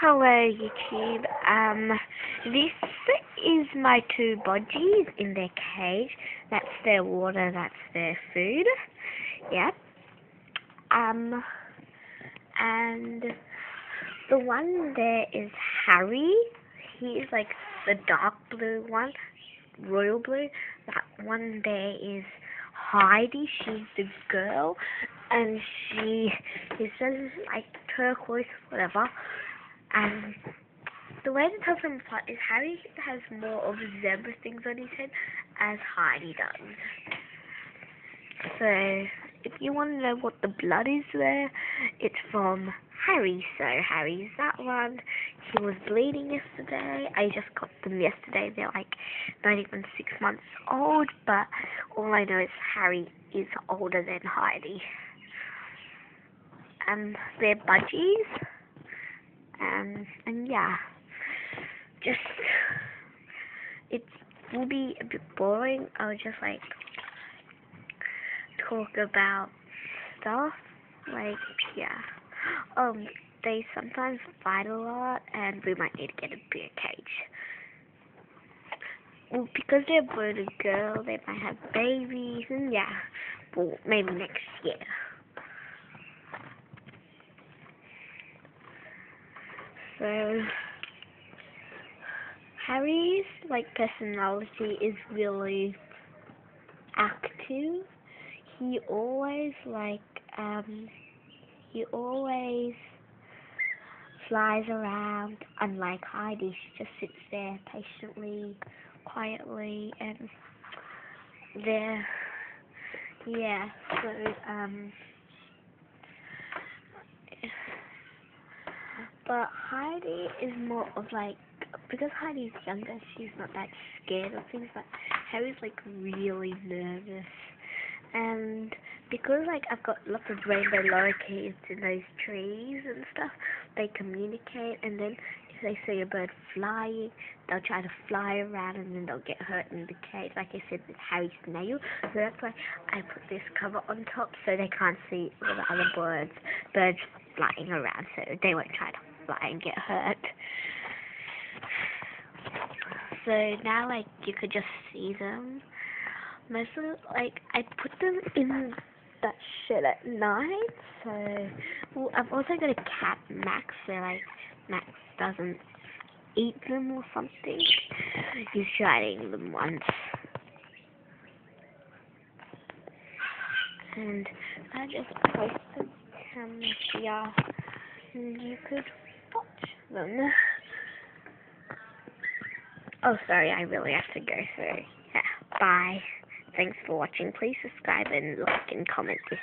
Hello YouTube. This is my two budgies in their cage. That's their water, that's their food. Yep. And the one there is Harry. He is like the dark blue one, royal blue. That one there is Heidi. She's the girl, and she is just like turquoise, whatever. And the way to tell them apart is Harry has more of zebra things on his head as Heidi does. So, if you want to know what the blood is there, it's from Harry. So, Harry's that one. He was bleeding yesterday. I just got them yesterday. They're like not even 6 months old, but all I know is Harry is older than Heidi. They're budgies. And yeah, just, it will be a bit boring. I'll just like talk about stuff, like, yeah. They sometimes fight a lot, and we might need to get a bigger cage. Well, because they're a boy and a girl, they might have babies, and yeah, well, maybe next year. So, Harry's like personality is really active. He always flies around, unlike Heidi. She just sits there patiently, quietly, and there. Yeah. So but Heidi is more of like, because Heidi's younger, she's not that scared of things, but Harry's like really nervous. And because like I've got lots of rainbow lorikeets in those trees and stuff, they communicate, and then if they see a bird flying, they'll try to fly around and then they'll get hurt in the cage, like I said with Harry's nail. So that's why I put this cover on top so they can't see all the other birds flying around, so they won't try to fly and get hurt. So now like you could just see them. Mostly, like, I put them in that shed at night, so, well, I've also got a cat, Max, so, like, Max doesn't eat them or something. He's tried eating them once. And I just posted them here, and you could watch them. Oh, sorry, I really have to go, so, yeah, bye. Thanks for watching. Please subscribe and like and comment this